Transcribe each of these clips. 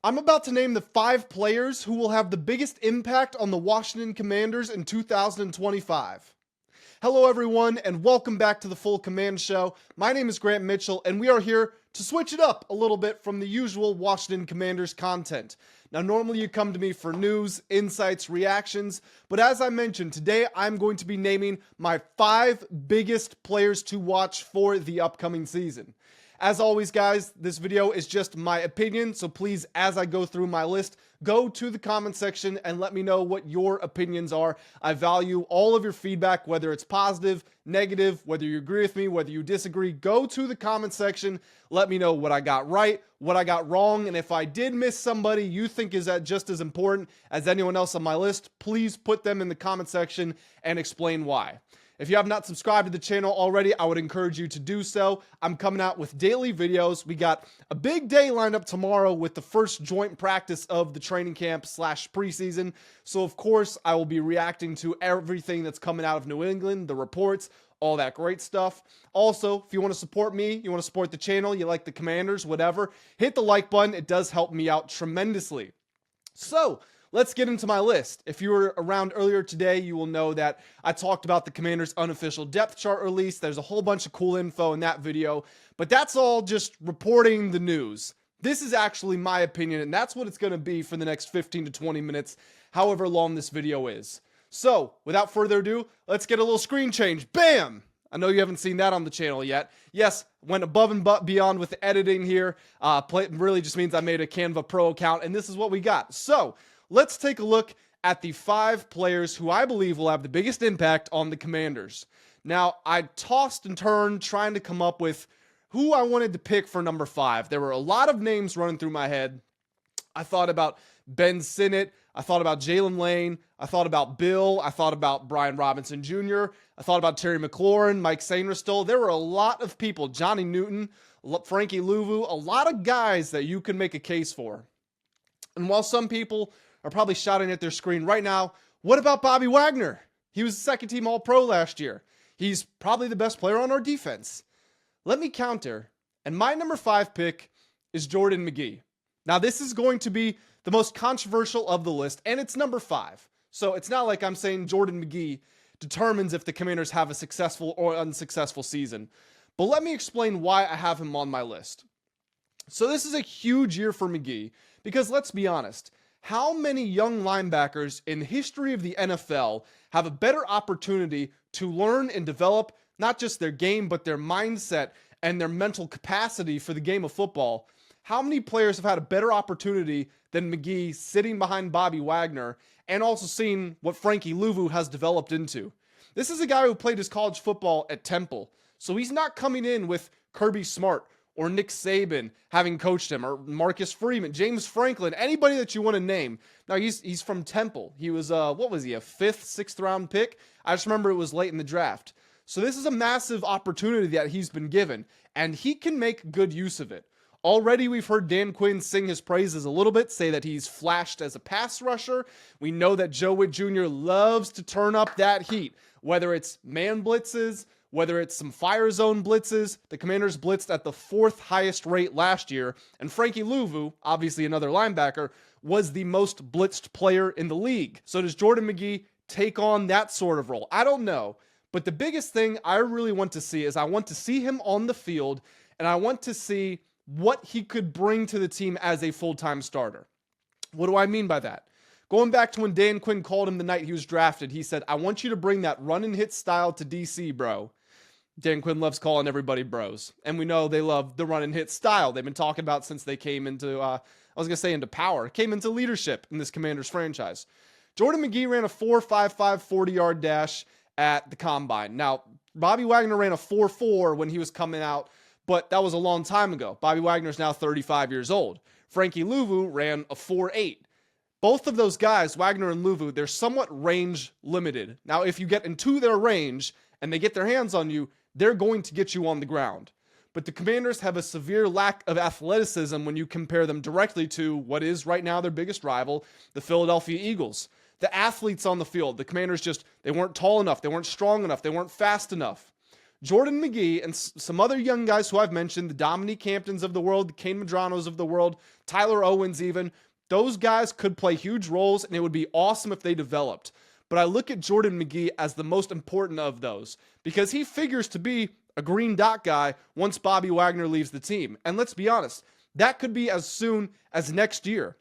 I'm about to name the 5 players who will have the biggest impact on the Washington Commanders in 2025. Hello everyone and welcome back to the Full Command Show. My name is Grant Mitchell and we are here to switch it up a little bit from the usual Washington Commanders content. Now normally you come to me for news, insights, reactions, but as I mentioned, today I'm going to be naming my 5 biggest players to watch for the upcoming season. As always, guys, this video is just my opinion, so please, as I go through my list, go to the comment section and let me know what your opinions are. I value all of your feedback, whether it's positive, negative, whether you agree with me, whether you disagree. Go to the comment section, let me know what I got right, what I got wrong, and if I did miss somebody you think is just as important as anyone else on my list, please put them in the comment section and explain why. If you have not subscribed to the channel already, I would encourage you to do so. I'm coming out with daily videos. We got a big day lined up tomorrow with the first joint practice of the training camp / preseason. So of course, I will be reacting to everything that's coming out of New England, the reports, all that great stuff. Also, if you want to support me, you want to support the channel, you like the Commanders, whatever, hit the like button. It does help me out tremendously. So, let's get into my list. If you were around earlier today, you will know that I talked about the Commanders' unofficial depth chart release. There's a whole bunch of cool info in that video, but that's all just reporting the news. This is actually my opinion, and that's what it's going to be for the next 15 to 20 minutes, however long this video is. So, without further ado, let's get a little screen change. Bam! I know you haven't seen that on the channel yet. Yes, went above and beyond with the editing here. Really just means I made a Canva Pro account, and this is what we got. So, let's take a look at the 5 players who I believe will have the biggest impact on the Commanders. Now, I tossed and turned trying to come up with who I wanted to pick for number 5. There were a lot of names running through my head. I thought about Ben Sinnott. I thought about Jalen Lane. I thought about Bill. I thought about Brian Robinson Jr. I thought about Terry McLaurin, Mike Sainristil. There were a lot of people, Johnny Newton, Frankie Luvu, a lot of guys that you can make a case for. And while some people are probably shouting at their screen right now, what about Bobby Wagner? He was second team All-Pro last year. He's probably the best player on our defense. Let me counter, and my number 5 pick is Jordan Magee. Now, this is going to be the most controversial of the list, and it's number 5. So it's not like I'm saying Jordan Magee determines if the Commanders have a successful or unsuccessful season. But let me explain why I have him on my list. So this is a huge year for Magee, because let's be honest, how many young linebackers in the history of the NFL have a better opportunity to learn and develop not just their game, but their mindset and their mental capacity for the game of football? How many players have had a better opportunity than Magee sitting behind Bobby Wagner and also seeing what Frankie Luvu has developed into? This is a guy who played his college football at Temple, so he's not coming in with Kirby Smart or Nick Saban having coached him, or Marcus Freeman, James Franklin, anybody that you want to name. Now, he's from Temple. He was, what was he, a 5th, 6th round pick? I just remember it was late in the draft. So this is a massive opportunity that he's been given, and he can make good use of it. Already we've heard Dan Quinn sing his praises a little bit, say that he's flashed as a pass rusher. We know that Joe Witt Jr. loves to turn up that heat, whether it's man blitzes, whether it's some fire zone blitzes. The Commanders blitzed at the 4th highest rate last year, and Frankie Luvu, obviously another linebacker, was the most blitzed player in the league. So does Jordan Magee take on that sort of role? I don't know, but the biggest thing I really want to see is I want to see him on the field, and I want to see what he could bring to the team as a full-time starter. What do I mean by that? Going back to when Dan Quinn called him the night he was drafted, he said, I want you to bring that run and hit style to DC, bro. Dan Quinn loves calling everybody bros, and we know they love the run and hit style they've been talking about since they came into, into power, came into leadership in this Commanders franchise. Jordan Magee ran a 4.55 40-yard dash at the Combine. Now, Bobby Wagner ran a 4.4 when he was coming out, but that was a long time ago. Bobby Wagner's now 35 years old. Frankie Luvu ran a 4.8. Both of those guys, Wagner and Luvu, they're somewhat range limited. Now, if you get into their range and they get their hands on you, they're going to get you on the ground. But the Commanders have a severe lack of athleticism when you compare them directly to what is right now their biggest rival, the Philadelphia Eagles. The athletes on the field, the Commanders they weren't tall enough, they weren't strong enough, they weren't fast enough. Jordan McGee and some other young guys who I've mentioned, the Dominique Hamptons of the world, the Kane Madranos of the world, Tyler Owens even, those guys could play huge roles, and it would be awesome if they developed. But I look at Jordan McGee as the most important of those because he figures to be a green dot guy once Bobby Wagner leaves the team. And let's be honest, that could be as soon as next year.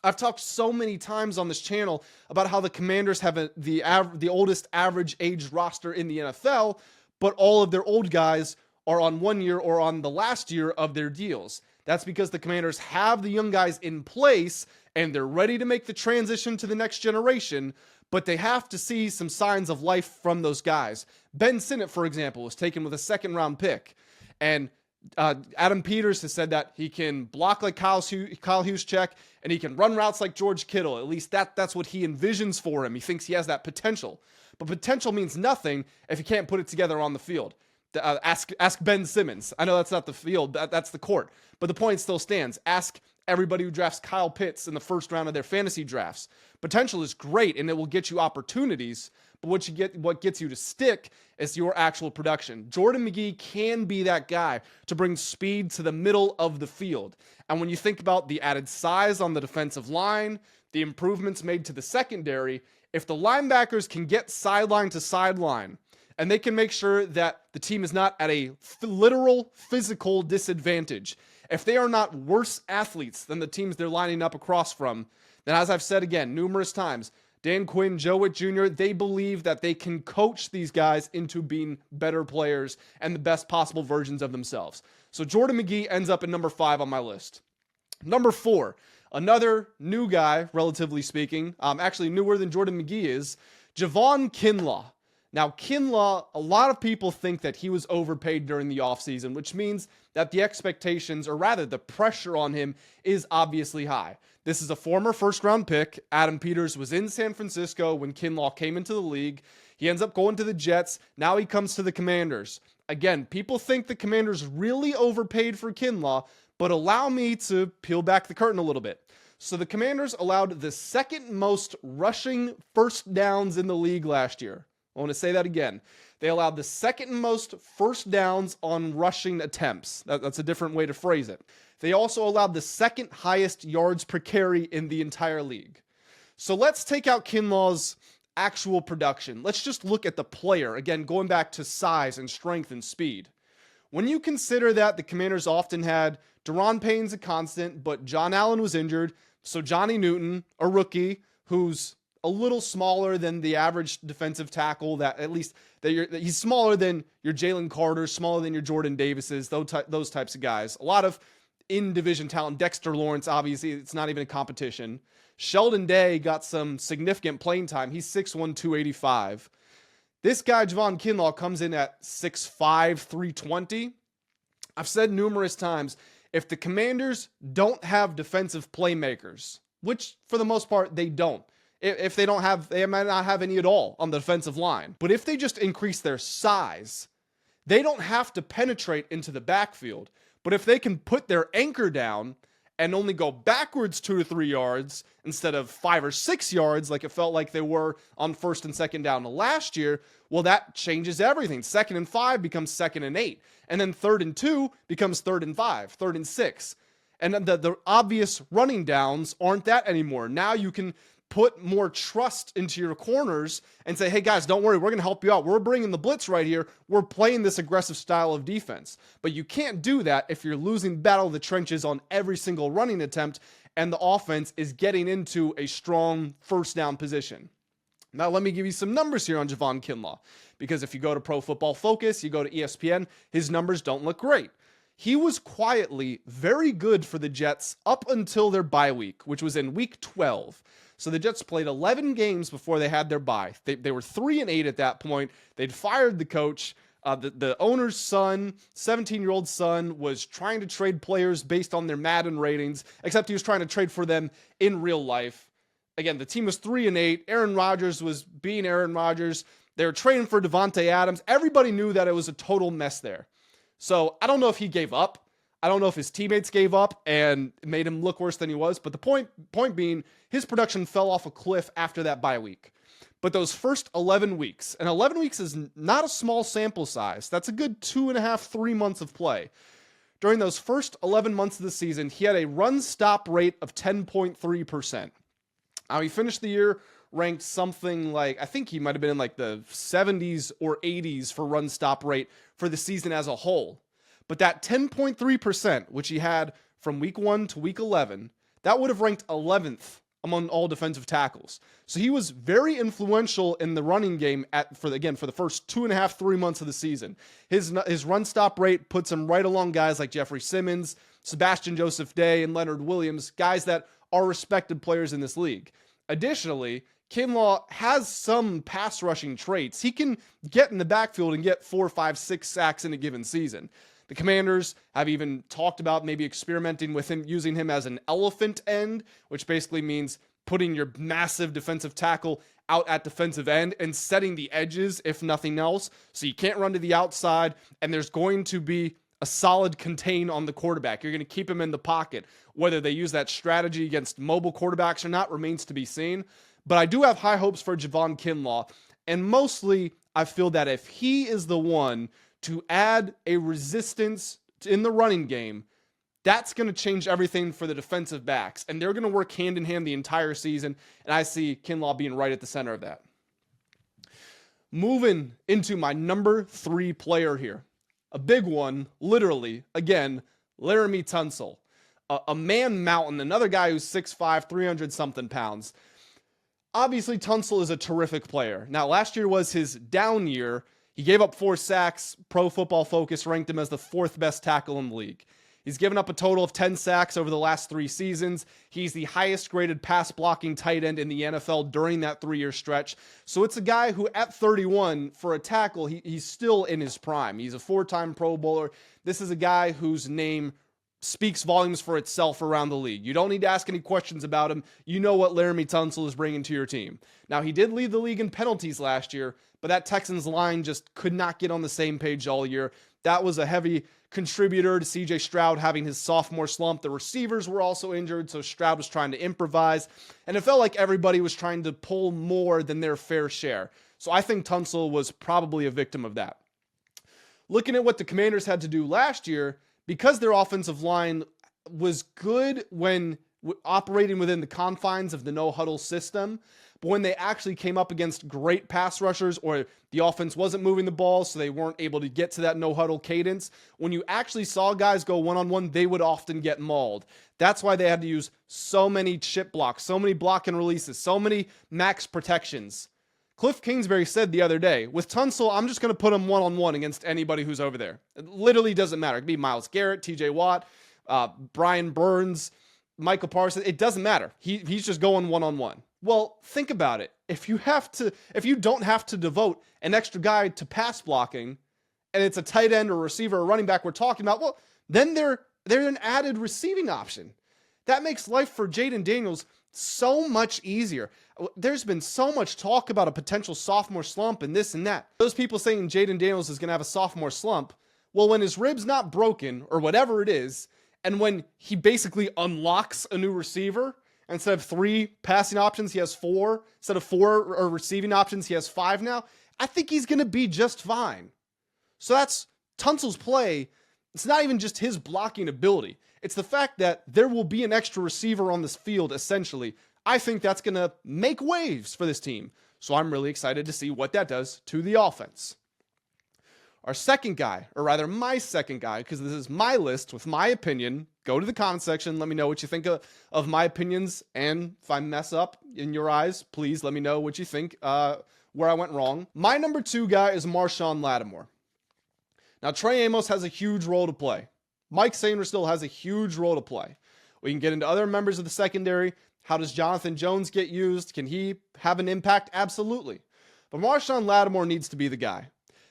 I've talked so many times on this channel about how the Commanders have the oldest average age roster in the NFL, but all of their old guys are on 1 year or on the last year of their deals. That's because the Commanders have the young guys in place and they're ready to make the transition to the next generation, but they have to see some signs of life from those guys. Ben Sinnott, for example, was taken with a second-round pick, and Adam Peters has said that he can block like Kyle Juszczyk, and he can run routes like George Kittle. At least that's what he envisions for him. He thinks he has that potential. But potential means nothing if you can't put it together on the field. Ask Ben Simmons. I know that's not the field, that's the court. But the point still stands. Ask everybody who drafts Kyle Pitts in the first round of their fantasy drafts. Potential is great, and it will get you opportunities. But what gets you to stick is your actual production. Jordan McGee can be that guy to bring speed to the middle of the field. And when you think about the added size on the defensive line, the improvements made to the secondary, if the linebackers can get sideline to sideline, and they can make sure that the team is not at a literal physical disadvantage, if they are not worse athletes than the teams they're lining up across from, then as I've said again numerous times, Dan Quinn, Joe Witt Jr., they believe that they can coach these guys into being better players and the best possible versions of themselves. So Jordan McGee ends up at number 5 on my list. Number 4, another new guy, relatively speaking, actually newer than Jordan McGee is, Javon Kinlaw. Now, Kinlaw, a lot of people think that he was overpaid during the offseason, which means that the expectations, or rather the pressure on him, is obviously high. This is a former first-round pick. Adam Peters was in San Francisco when Kinlaw came into the league. He ends up going to the Jets. Now he comes to the Commanders. Again, people think the Commanders really overpaid for Kinlaw, but allow me to peel back the curtain a little bit. So the Commanders allowed the second most rushing first downs in the league last year. I want to say that again. They allowed the second most first downs on rushing attempts. That's a different way to phrase it. They also allowed the second highest yards per carry in the entire league. So let's take out Kinlaw's actual production. Let's just look at the player. Again, going back to size and strength and speed. When you consider that the Commanders often had Daron Payne's a constant, but John Allen was injured. So Johnny Newton, a rookie, who's a little smaller than the average defensive tackle, he's smaller than your Jalen Carter, smaller than your Jordan Davises, those types of guys. A lot of in-division talent. Dexter Lawrence, obviously, it's not even a competition. Sheldon Day got some significant playing time. He's 6'1", 285. This guy, Javon Kinlaw, comes in at 6'5", 320. I've said numerous times, if the Commanders don't have defensive playmakers, which for the most part they don't, if they might not have any at all on the defensive line. But if they just increase their size, they don't have to penetrate into the backfield. But if they can put their anchor down and only go backwards 2 to 3 yards instead of 5 or 6 yards like it felt like they were on first and second down last year, well, that changes everything. 2nd and 5 becomes 2nd and 8. And then 3rd and 2 becomes 3rd and 5, 3rd and 6. And then the obvious running downs aren't that anymore. Now you can put more trust into your corners and say, hey guys, don't worry, we're going to help you out. We're bringing the blitz right here. We're playing this aggressive style of defense. But you can't do that if you're losing battle of the trenches on every single running attempt and the offense is getting into a strong first down position. Now let me give you some numbers here on Javon Kinlaw, because if you go to Pro Football Focus, you go to ESPN, his numbers don't look great. He was quietly very good for the Jets up until their bye week, which was in week 12. So the Jets played 11 games before they had their bye. They were 3-8 at that point. They'd fired the coach. The owner's son, 17-year-old son, was trying to trade players based on their Madden ratings, except he was trying to trade for them in real life. Again, the team was 3-8. Aaron Rodgers was being Aaron Rodgers. They were trading for Devontae Adams. Everybody knew that it was a total mess there. So I don't know if he gave up. I don't know if his teammates gave up and made him look worse than he was. But the point being, his production fell off a cliff after that bye week. But those first 11 weeks, and 11 weeks is not a small sample size. That's a good 2.5, 3 months of play. During those first 11 months of the season, he had a run-stop rate of 10.3%. Now, he finished the year ranked something like, I think he might have been in like the 70s or 80s for run-stop rate for the season as a whole. But that 10.3%, which he had from week 1 to week 11, that would have ranked 11th among all defensive tackles. So he was very influential in the running game for the first 2.5, 3 months of the season. His run stop rate puts him right along guys like Jeffrey Simmons, Sebastian Joseph Day, and Leonard Williams, guys that are respected players in this league. Additionally, Kinlaw has some pass rushing traits. He can get in the backfield and get 4, 5, 6 sacks in a given season. The Commanders have even talked about maybe experimenting with him, using him as an elephant end, which basically means putting your massive defensive tackle out at defensive end and setting the edges, if nothing else, so you can't run to the outside, and there's going to be a solid contain on the quarterback. You're going to keep him in the pocket. Whether they use that strategy against mobile quarterbacks or not remains to be seen. But I do have high hopes for Javon Kinlaw, and mostly I feel that if he is the one to add a resistance in the running game, that's going to change everything for the defensive backs. And they're going to work hand in hand the entire season. And I see Kinlaw being right at the center of that. Moving into my number 3 player here. A big one, literally, again, Laramie Tunsil. A man mountain, another guy who's 6'5", 300-something pounds. Obviously, Tunsil is a terrific player. Now, last year was his down year. He gave up 4 sacks. Pro Football Focus ranked him as the 4th best tackle in the league. He's given up a total of 10 sacks over the last 3 seasons. He's the highest graded pass blocking tight end in the NFL during that 3-year stretch. So it's a guy who at 31 for a tackle, he's still in his prime. He's a 4-time Pro Bowler. This is a guy whose name speaks volumes for itself around the league. You don't need to ask any questions about him. You know what Laramie Tunsil is bringing to your team. Now, he did lead the league in penalties last year, but that Texans line just could not get on the same page all year. That was a heavy contributor to CJ Stroud having his sophomore slump. The receivers were also injured, so Stroud was trying to improvise, and it felt like everybody was trying to pull more than their fair share. So I think Tunsil was probably a victim of that. Looking at what the Commanders had to do last year, because their offensive line was good when operating within the confines of the no-huddle system, but when they actually came up against great pass rushers or the offense wasn't moving the ball, so they weren't able to get to that no-huddle cadence, when you actually saw guys go one-on-one, they would often get mauled. That's why they had to use so many chip blocks, so many block and releases, so many max protections. Cliff Kingsbury said the other day, with Tunsil, I'm just going to put him one-on-one against anybody who's over there. It literally doesn't matter. It could be Myles Garrett, TJ Watt, Brian Burns, Michael Parsons. It doesn't matter. He's just going one-on-one. Well, think about it. If you don't have to devote an extra guy to pass blocking, and it's a tight end or receiver or running back we're talking about, well, then they're an added receiving option. That makes life for Jaden Daniels so much easier. There's been so much talk about a potential sophomore slump and this and that. Those people saying Jaden Daniels is going to have a sophomore slump, well, when his rib's not broken or whatever it is, and when he basically unlocks a new receiver, instead of 3 passing options, he has 4. Instead of 4 or receiving options, he has 5 now. I think he's going to be just fine. So that's Tunsil's play. It's not even just his blocking ability. It's the fact that there will be an extra receiver on this field, essentially. I think that's going to make waves for this team. So I'm really excited to see what that does to the offense. Our second guy, or rather my second guy, because this is my list with my opinion. Go to the comment section. Let me know what you think of my opinions. And if I mess up in your eyes, please let me know what you think, where I went wrong. My number 2 guy is Marshon Lattimore. Now, Trey Amos has a huge role to play. Mike Sainer still has a huge role to play. We can get into other members of the secondary. How does Jonathan Jones get used? Can he have an impact? Absolutely. But Marshon Lattimore needs to be the guy.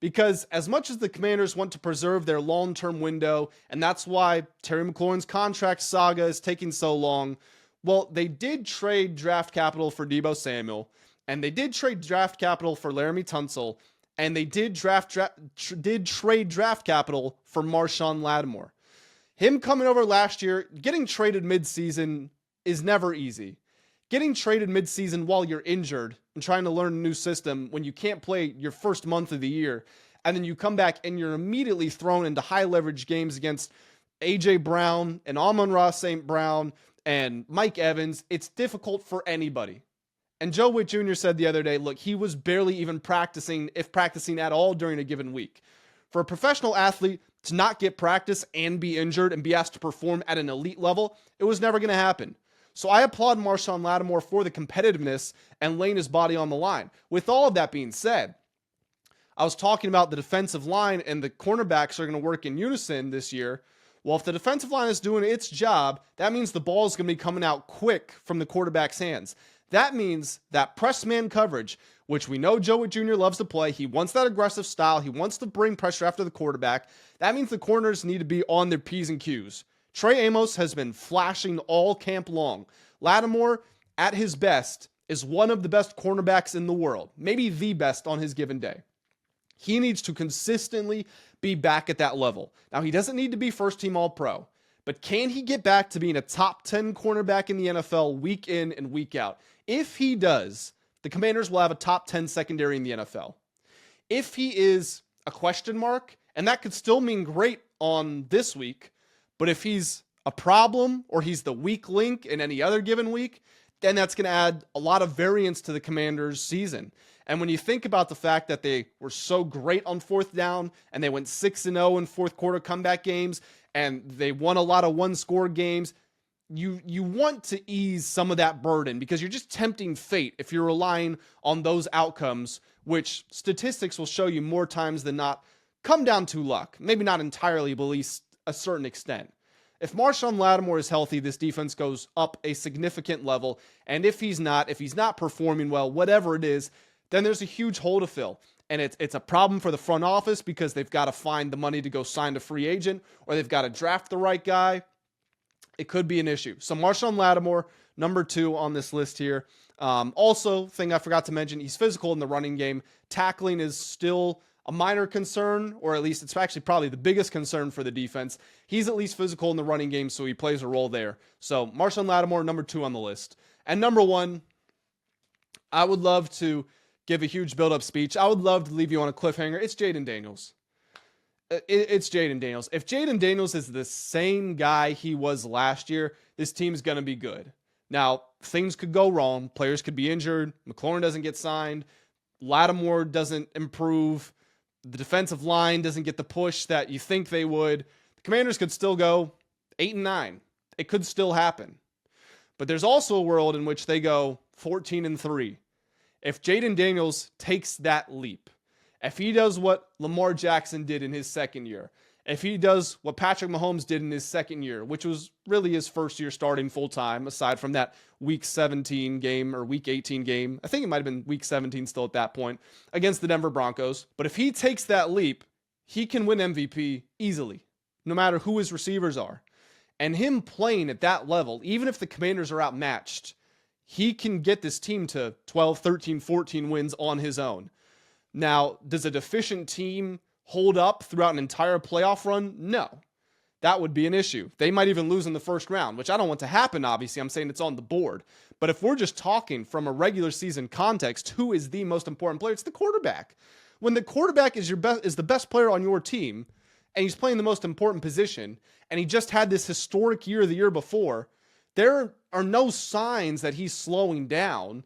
Because as much as the Commanders want to preserve their long-term window, and that's why Terry McLaurin's contract saga is taking so long, well, they did trade draft capital for Deebo Samuel, and they did trade draft capital for Laramie Tunsil, and they did trade draft capital for Marshon Lattimore. Him coming over last year, getting traded mid-season is never easy. Getting traded midseason while you're injured and trying to learn a new system when you can't play your first month of the year, and then you come back and you're immediately thrown into high leverage games against A.J. Brown and Amon-Ra St. Brown and Mike Evans, it's difficult for anybody. And Joe Witt Jr. said the other day, look, he was barely even practicing, if practicing at all during a given week. For a professional athlete to not get practice and be injured and be asked to perform at an elite level, it was never going to happen. So I applaud Marshon Lattimore for the competitiveness and laying his body on the line. With all of that being said, I was talking about the defensive line and the cornerbacks are going to work in unison this year. Well, if the defensive line is doing its job, that means the ball is going to be coming out quick from the quarterback's hands. That means that press man coverage, which we know Joe Witt Jr. loves to play, he wants that aggressive style, he wants to bring pressure after the quarterback. That means the corners need to be on their P's and Q's. Trey Amos has been flashing all camp long. Lattimore, at his best, is one of the best cornerbacks in the world, maybe the best on his given day. He needs to consistently be back at that level. Now, he doesn't need to be first-team All-Pro, but can he get back to being a top 10 cornerback in the NFL week in and week out? If he does, the Commanders will have a top 10 secondary in the NFL. If he is a question mark, and that could still mean great on this week, but if he's a problem or he's the weak link in any other given week, then that's going to add a lot of variance to the Commanders' season. And when you think about the fact that they were so great on fourth down and they went 6-0 in fourth quarter comeback games and they won a lot of one-score games, you want to ease some of that burden because you're just tempting fate if you're relying on those outcomes, which statistics will show you more times than not come down to luck. Maybe not entirely, but at least a certain extent. If Marshon Lattimore is healthy, this defense goes up a significant level. And if he's not performing well, whatever it is, then there's a huge hole to fill. And it's a problem for the front office because they've got to find the money to go sign a free agent or they've got to draft the right guy. It could be an issue. So Marshon Lattimore, number 2 on this list here. Also, thing I forgot to mention, he's physical in the running game. Tackling is still a minor concern, or at least it's actually probably the biggest concern for the defense. He's at least physical in the running game, so he plays a role there. So Marshon Lattimore, number 2 on the list. And number 1, I would love to give a huge build-up speech. I would love to leave you on a cliffhanger. It's Jaden Daniels. It's Jaden Daniels. If Jaden Daniels is the same guy he was last year, this team's going to be good. Now, things could go wrong. Players could be injured. McLaurin doesn't get signed. Lattimore doesn't improve. The defensive line doesn't get the push that you think they would. The Commanders could still go 8-9. It could still happen. But there's also a world in which they go 14-3. If Jaden Daniels takes that leap, if he does what Lamar Jackson did in his second year, if he does what Patrick Mahomes did in his second year, which was really his first year starting full-time, aside from that Week 17 game or Week 18 game, I think it might have been Week 17 still at that point, against the Denver Broncos. But if he takes that leap, he can win MVP easily, no matter who his receivers are. And him playing at that level, even if the Commanders are outmatched, he can get this team to 12, 13, 14 wins on his own. Now, does a deficient team hold up throughout an entire playoff run? No. That would be an issue. They might even lose in the first round, which I don't want to happen, obviously. I'm saying it's on the board. But if we're just talking from a regular season context, who is the most important player? It's the quarterback. When the quarterback is the best player on your team, and he's playing the most important position, and he just had this historic year the year before, there are no signs that he's slowing down.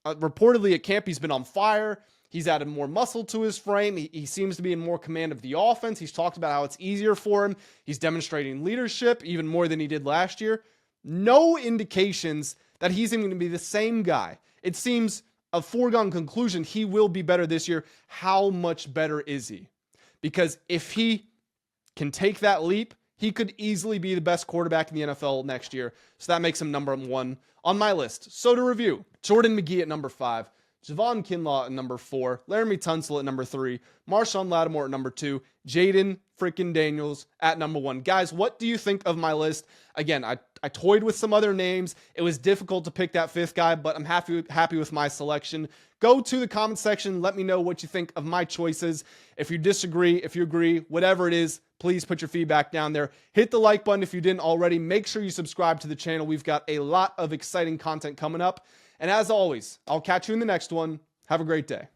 Reportedly at camp, he's been on fire. He's added more muscle to his frame. He seems to be in more command of the offense. He's talked about how it's easier for him. He's demonstrating leadership even more than he did last year. No indications that he's even going to be the same guy. It seems a foregone conclusion he will be better this year. How much better is he? Because if he can take that leap, he could easily be the best quarterback in the NFL next year. So that makes him number 1 on my list. So to review, Jordan McGee at number 5. Javon Kinlaw at number 4, Laramie Tunsil at number 3, Marshon Lattimore at number 2, Jaden freaking Daniels at number 1. Guys, what do you think of my list? Again, I toyed with some other names. It was difficult to pick that 5th guy, but I'm happy with my selection. Go to the comment section. Let me know what you think of my choices. If you disagree, if you agree, whatever it is, Please put your feedback down there. Hit the like button if you didn't already. Make sure you subscribe to the channel. We've got a lot of exciting content coming up. And as always, I'll catch you in the next one. Have a great day.